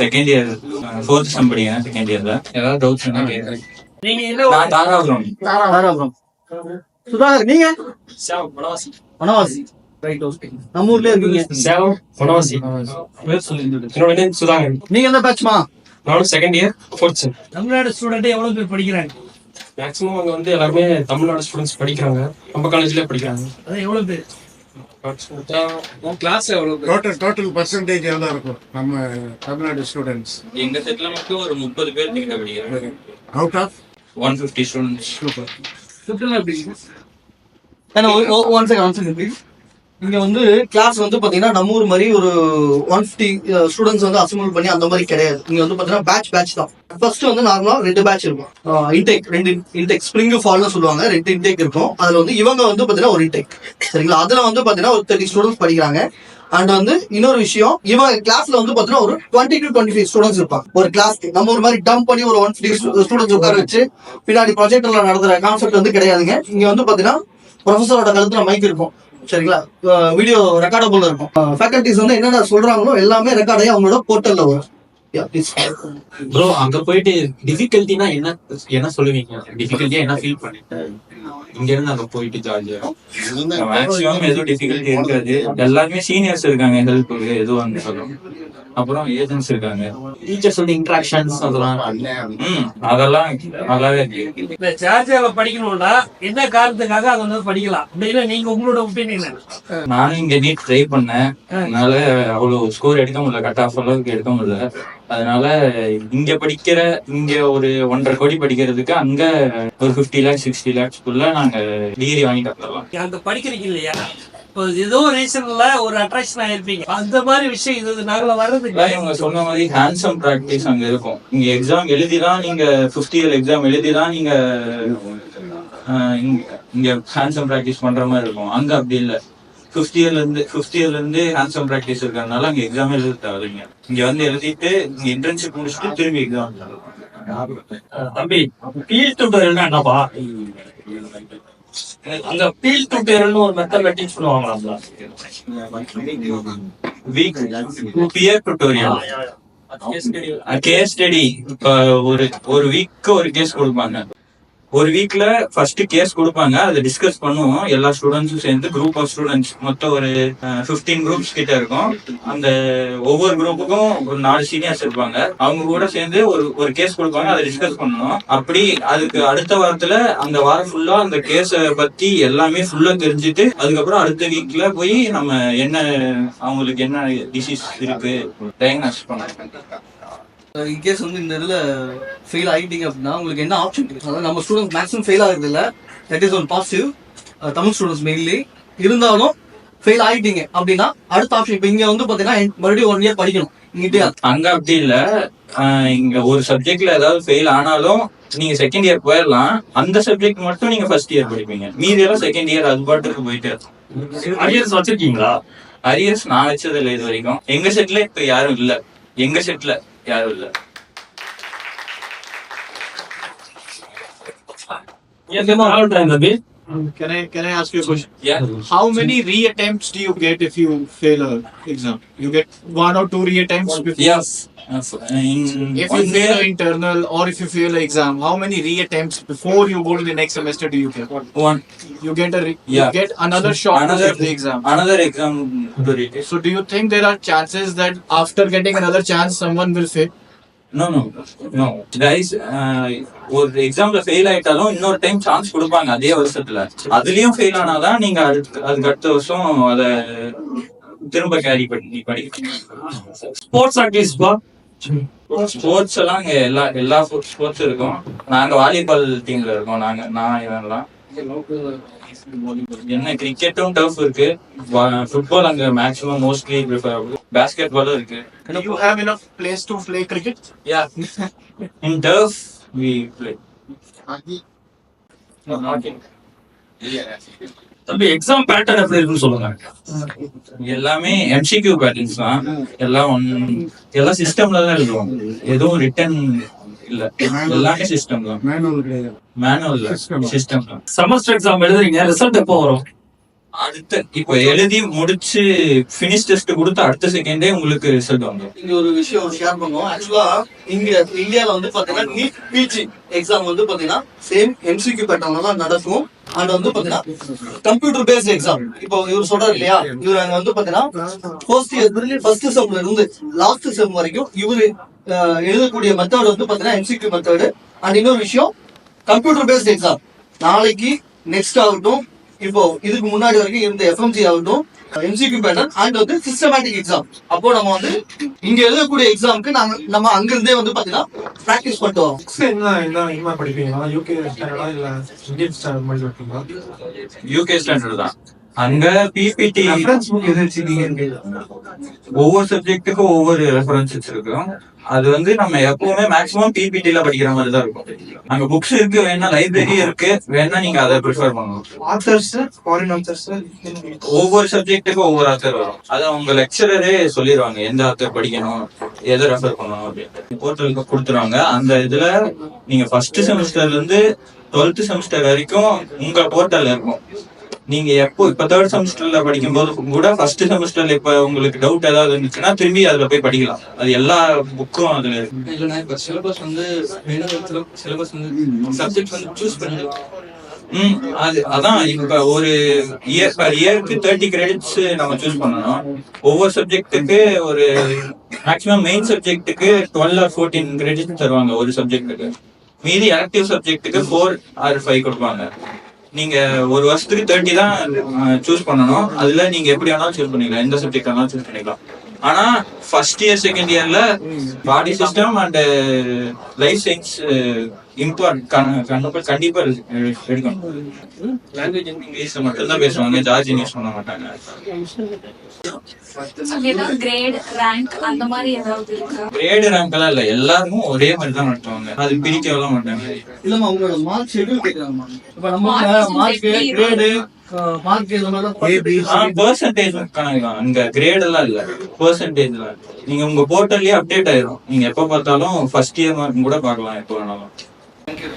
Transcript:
Second year 4th செம் படிக்கிறேன். Second இயர்ல ஏதாவது டவுட்ஸ் என்ன கேட்குறேன். நான் தாராபுரம். சுதாகர், நீங்க? வனவாசி. Right, okay. நம்ம ஊர்லயே இருக்கீங்க. வனவாசி. என்னோட நேம் சுதாகர். நீங்க எந்த பேட்ச்மா? நானும் செகண்ட் இயர் 4th செம். தமிழ்நாடு ஸ்டூடெண்ட் எவ்வளவு பேர் படிக்கிறாங்க? மேக்ஸிமம் அங்க வந்து எல்லாருமே தமிழ்நாடு ஸ்டூடெண்ட்ஸ் படிக்கிறாங்க. நம்ம காலேஜ்லயே படிக்கிறாங்க. அது எவ்வளவு பேர்? கிளாஸ்ல எவ்வளவு டோட்டல் பர்சன்டேஜ் எவ்வளவு இருக்கும் நம்ம தமிழ்நாடு ஸ்டூடெண்ட்ஸ்? எங்க செட்ல மட்டும் ஒரு 30 பேர் கிட்ட படிக்கிறாங்க. Out of 150 students. சுற்றுலா எப்படி? One second please. இங்க வந்து கிளாஸ் வந்து பாத்தீங்கன்னா நம்ம ஊர் மாதிரி ஒரு 150 ஸ்டூடெண்ட்ஸ் வந்து அசம்பிள் பண்ணி அந்த மாதிரி கிடையாது. இங்க வந்து பாத்தீங்கன்னா பேட்ச் தான். ஃபர்ஸ்ட் வந்து நார்மலா 2 பேட்ச் இருக்கும். ரெண்டு இன்டேக் ஸ்ப்ரிங் ஃபால்னு சொல்லுவாங்க. 2 இன்டேக் இருக்கும். அதுல வந்து இவங்க வந்து பாத்தீங்கன்னா ஒரு இன்டேக், சரிங்களா? அதுல வந்து பாத்தீங்கன்னா ஒரு 30 ஸ்டூடெண்ட்ஸ் படிக்கிறாங்க. அண்ட் வந்து இன்னொரு விஷயம், இவங்க கிளாஸ்ல வந்து பாத்தீங்கன்னா ஒரு 20 to 25 ஸ்டூடெண்ட்ஸ் இருப்பாங்க ஒரு கிளாஸ்க்கு. நம்ம ஒரு மாதிரி டம்ப் பண்ணி ஒரு 150 ஸ்டூடெண்ட்ஸ் உட்கார வச்சு பின்னாடி ப்ரொஜெக்டர்ல நடத்துற கான்செப்ட் வந்து கிடையாதுங்க. இங்க வந்து பாத்தீங்கன்னா ப்ரொஃபஸரோட கழுத்துல மைக் இருக்கும், சரிங்களா? வீடியோ ரெக்கார்டபிள் இருக்கும். ஃபேக்கல்டிஸ் வந்து என்னென்ன சொல்றாங்களோ எல்லாமே ரெக்கார்ட் ஆகி அவங்களோட போர்ட்டல்ல வரும். ப்ரோ, அங்க போயிட்டு டிஃபிகல்ட்டினா என்ன சொல்லுவீங்க? டிஃபிகல்ட்டியா என்ன ஃபீல் பண்ணிட்டு இங்க இருந்து அங்க போயிட்டு ஜாலியா? மேக்ஸிமம் எதுவும் டிஃபிகல்ட்டி இருக்காது. எல்லாருமே சீனியர்ஸ் இருக்காங்க ஹெல்ப்புக்கு எதுவும் இருந்தாலும். அப்புறம் ஏஜென்ட்ஸ் இருக்காங்க. டீச்சர்ஸோட இன்டராக்ஷன்ஸ் அதெல்லாம் அதெல்லாம் நல்லாவே இருக்கு. இந்த ஜார்ஜியால படிக்கணும்னா என்ன காரணத்துக்காக அதை வந்து படிக்கலாம் அப்படின்னா நீங்க உங்களோட ஒப்பீனியன்? நானும் இங்க நீட் ட்ரை பண்ணேன். அதனால அவ்வளவு ஸ்கோர் எடுக்க முடியல, கட் ஆஃப் அளவுக்கு எடுக்க முடியல. அதனால இங்க ஒரு 1.5 கோடி படிக்கிறதுக்கு அங்க ஒரு 50 lakhs 60 lakhs நாங்க டிகிரி வாங்கிட்டு வந்துடலாம். அங்க படிக்கிறீங்க இல்லையா, ஏதோ ரீசன்ல ஒரு அட்ராக்ஷன் ஆயிருப்பீங்க. அந்த மாதிரி விஷயம் இது நாங்கள வர்றதுக்கு இவங்க சொன்ன மாதிரி ஹேண்ட்ஸம் பிராக்டிஸ் அங்க இருக்கும். இங்க எக்ஸாம் எழுதிதான் நீங்க 5th இயர் எக்ஸாம் எழுதிதான் நீங்க இங்க ஹேண்ட்ஸம் பிராக்டிஸ் பண்ற மாதிரி இருக்கும். அங்க அப்படி இல்ல. 5th இயர்ல இருந்து ஹேண்ட்ஸம் பிராக்டிஸ் இருக்கிறதுனால அங்க எக்ஸாம் எழுத தேவையில்லைங்க. இங்க வந்து எழுதிட்டு இங்க இன்டர்ன்ஷிப் முடிச்சுட்டு திரும்பி எக்ஸாம். தம்பி, ஃபீல்ட் டியூட்டோரியல்னா என்னப்பா? அங்க ஃபீல்ட் டியூட்டோரியல்னு ஒரு மெத்தட்ல டீச் பண்ணுவாங்களா? Week peer tutorial, case study. ஒரு வீக் ஒரு கேஸ் கொடுப்பாங்க. ஒரு வீக்ல ஃபர்ஸ்ட் கேஸ் கொடுப்பாங்க, அதை டிஸ்கஸ் பண்ணுவோம். எல்லா ஸ்டூடெண்ட்ஸும் சேர்ந்து குரூப் ஆஃப் ஸ்டூடெண்ட்ஸ் மொத்தம் ஒரு 15 குரூப்ஸ் கிட்ட இருக்கும். அந்த ஒவ்வொரு குரூப்புக்கும் ஒரு 4 சீனியர்ஸ் இருப்பாங்க. அவங்க கூட சேர்ந்து ஒரு கேஸ் கொடுப்பாங்க, அதை டிஸ்கஸ் பண்ணணும். அப்படி அதுக்கு அடுத்த வாரத்துல அந்த வாரம் ஃபுல்லா அந்த கேஸ பத்தி எல்லாமே ஃபுல்லா தெரிஞ்சுட்டு அதுக்கப்புறம் அடுத்த வீக்ல போய் நம்ம அவங்களுக்கு என்ன டிசீஸ் இருக்கு டயக்னாஸ் பண்ண. இன்கேஸ் வந்து இந்த இதுல ஃபெயில் ஆகிட்டீங்க அப்படின்னா உங்களுக்கு என்ன ஆப்ஷன் இருக்கு? அதாவது நம்ம ஸ்டூடெண்ட்ஸ் மேக்ஸிமம் ஃபெயில் ஆகுறது இல்லை, that is one positive. Tamil students mainly இருந்தாலும் ஃபெயில் ஆகிட்டீங்க அப்படின்னா அடுத்த ஆப்ஷன் இப்போ இங்க வந்து பாத்தீங்கன்னா மறுபடியும் 1 year படிக்கணும். அங்க அப்படி இல்ல. இங்க ஒரு சப்ஜெக்ட்ல ஏதாவது ஃபெயில் ஆனாலும் நீங்க செகண்ட் இயர் போயிடலாம். அந்த சப்ஜெக்ட் மட்டும் நீங்க ஃபர்ஸ்ட் இயர் படிப்பீங்க. மீதி எல்லாம் செகண்ட் இயர் அது பாட்டுக்கு போயிட்டு. அரியர்ஸ் வச்சிருக்கீங்களா? அரியர்ஸ் நான் வச்சது இல்லை இது வரைக்கும். எங்க செட்ல இப்ப யாரும் இல்ல. எங்க செட்ல யாரும் இல்ல. Can I ask you a question? Yeah. How many reattempts do you get if you fail an exam? You get 1 or 2 reattempts before? Yes. If you fail an internal or if you fail an exam, how many reattempts before you go to the next semester do you get? One. You get you get another shot to get the exam. Another exam to retake. So do you think there are chances that after getting another chance someone will fail? No. Guys, ஒரு எக்ஸாம்ல fail ஆயிட்டாலும் இன்னொரு time chance கொடுப்பாங்க அதே வருஷத்துல. அதுலயும் fail ஆனாதான் நீங்க அதுக்கு அடுத்த வருஷம் அதை திரும்ப கேரி பண்ணி படிக்கணும். ஸ்போர்ட்ஸ் ஆக்டிவிட்டிஸ்பா? ஸ்போர்ட்ஸ் எல்லாம் இங்க எல்லா ஸ்போர்ட்ஸ் இருக்கும். நாங்க வாலிபால் டீம்ல இருக்கோம். நான் இவன்லாம் என்ன கிரிக்கெட்டும் டர்ஃப் இருக்கு. ஃபுட்பால் அங்க மேக்ஸிமம் மோஸ்ட்லி ப்ரிஃபரபிள். பாஸ்கெட் பாலும் இருக்கு. Do you have enough place to play cricket? Yeah. In turf we play. தம்பி, எக்ஸாம் பேட்டர்ன் எப்படி இருக்குன்னு சொல்லுங்க. எல்லாமே MCQ பேட்டர்ன்ஸ் தான். எல்லாம் சிஸ்டம்ல தான் எழுதுவோம். எதுவும் ரிட்டன் இல்ல. எல்லாமே சிஸ்டம் தான். மேனுவல் சிஸ்டம் தான். செமஸ்டர் எக்ஸாம் எழுதுறீங்க, ரிசல்ட் எப்போ வரும்? அடுத்த இப்ப எழுதி முடிச்சு பினிஷ் டெஸ்ட் கொடுத்து அடுத்த செகண்டே உங்களுக்கு ரிசல்ட் வந்துடும். இங்க ஒரு விஷயம் ஷேர் பண்ணுவோம். ஆக்சுவலா இங்க இந்தியால வந்து பாத்தீங்கன்னா நீட் பிஜி எக்ஸாம் வந்து பாத்தீங்கன்னா சேம் எம்சிக்யூ பேட்டர்ன்ல தான் நடக்கும். அண்ட் வந்து பாத்தீங்கன்னா கம்ப்யூட்டர் பேஸ்ட் எக்ஸாம். இப்போ இவர் சொல்றாரு இல்லையா, இவர் அங்க வந்து பாத்தீங்கன்னா ஃபர்ஸ்ட் செம்ல இருந்து லாஸ்ட் செம் வரைக்கும் இவரு எழுதக்கூடிய மெத்தட் வந்து பாத்தீங்கன்னா எம்சிக்யூ மெத்தட். அண்ட் இன்னொரு விஷயம் கம்ப்யூட்டர் பேஸ்ட் எக்ஸாம். நாளைக்கு நெக்ஸ்ட் ஆகட்டும், இப்போ இதுக்கு முன்னாடி வரைக்கும் இருந்த எஃப்எம்ஜி ஆகட்டும், எம்சிக்யூ பேட்டர்ன் அண்ட் வந்து சிஸ்டமேட்டிக் எக்ஸாம். அப்போ நம்ம வந்து இங்க எழுதக்கூடிய எக்ஸாமுக்கு நம்ம அங்க இருந்தே வந்து பாத்தீங்கன்னா பிராக்டிஸ் பண்ணிட்டு வரோம். படிப்பீங்களா யூகே ஸ்டாண்டர்டா இல்ல இந்தியன் ஸ்டாண்டர்ட் மாதிரி இருக்கீங்களா? யூகே ஸ்டாண்டர்ட் தான். அங்க பிபிடி ரெஃபரன்ஸ் புக் எது வச்சிருக்கீங்க? ஒவ்வொரு சப்ஜெக்ட்டுக்கும் ஒவ்வொரு ரெஃபரன்சஸ் இருக்கும். அது வந்து நம்ம எப்பவுமே மேக்ஸிமம் பிபிடில படிக்கிற மாதிரி தான் இருக்கும். அங்க புக்ஸ் இருக்கு, வேணா லைப்ரரி இருக்கு, வேணா நீங்க அதை ப்ரிஃபர் பண்ணணும். ஆத்தர்ஸ் ஃபாரின் ஆத்தர்ஸ் ஒவ்வொரு சப்ஜெக்ட்டுக்கும் ஒவ்வொரு ஆத்தர் வரும். அதை உங்க லெக்சரரே சொல்லிடுவாங்க எந்த ஆத்தர் படிக்கணும், எதை ரெஃபர் பண்ணணும் அப்படின்னு போர்ட்டலுக்கு கொடுத்துருவாங்க. அந்த இதுல நீங்க ஃபர்ஸ்ட் செமஸ்டர்ல இருந்து 12th செமஸ்டர் வரைக்கும் உங்க போர்ட்டல்ல இருக்கும். நீங்க எப்போ இப்ப 3rd செமஸ்டர்ல படிக்கும் போது கூட ஃபர்ஸ்ட் செமஸ்டர்ல இப்ப உங்களுக்கு டவுட் ஏதாவது இருந்துச்சுன்னா திரும்பி அதுல போய் படிக்கலாம். அது எல்லா புக்கும் அதுல இருக்கு. இல்லைன்னா இப்ப சிலபஸ் வந்து சிலபஸ் வந்து சப்ஜெக்ட் வந்து சூஸ் பண்ணி அதான் இப்ப ஒரு இயருக்கு 30 கிரெடிட்ஸ் நம்ம சூஸ் பண்ணணும். ஒவ்வொரு சப்ஜெக்ட்டுக்கு ஒரு மேக்ஸிமம் மெயின் சப்ஜெக்ட்டுக்கு 12 or 14 கிரெடிட்ஸ் தருவாங்க ஒரு சப்ஜெக்ட்டுக்கு. மீதி எலக்டிவ் சப்ஜெக்ட்டுக்கு 4 or 5 கொடுப்பாங்க. நீங்க ஒரு வருஷத்துக்கு 30 தான் சூஸ் பண்ணணும். அதுல நீங்க எப்படி வேணாலும் சூஸ் பண்ணிக்கலாம், எந்த சப்ஜெக்ட் வேணாலும் சூஸ் பண்ணிக்கலாம். ஆனா ஃபர்ஸ்ட் இயர் செகண்ட் இயர்ல பாடி சிஸ்டம் அண்ட் லைஃப் சயின்ஸ் கண்டிப்பா எடுக்கணும். லாங்குவேஜ் இங்கிலீஷ்ல மட்டும்தான் பேசுவாங்க, ஜார்ஜ் இங்கிலீஷ் பண்ண மாட்டாங்க. கிரேட் ரேங்க் எல்லாம் இல்ல, எல்லாருக்கும் ஒரே மாதிரி தான் நடத்துவாங்க. அது பிரிக்கலாம் மாட்டாங்க. இல்லம்மா உங்களோட மார்க் ஷெட்யூல் கேக்குறாங்கம்மா. இப்ப நம்ம மார்க் கிரேடு மார்க் இந்த மாதிரி பெர்சன்டேஜ் கணக்குதான். அங்க கிரேட் எல்லாம் இல்ல, பெர்சன்டேஜ் தான். நீங்க உங்க போர்ட்டல்லயே அப்டேட் ஆயிரும். நீங்க எப்ப பார்த்தாலும் ஃபர்ஸ்ட் இயர் மார்க் கூட பார்க்கலாம் எப்ப வேணாலும். தேங்க்யூ.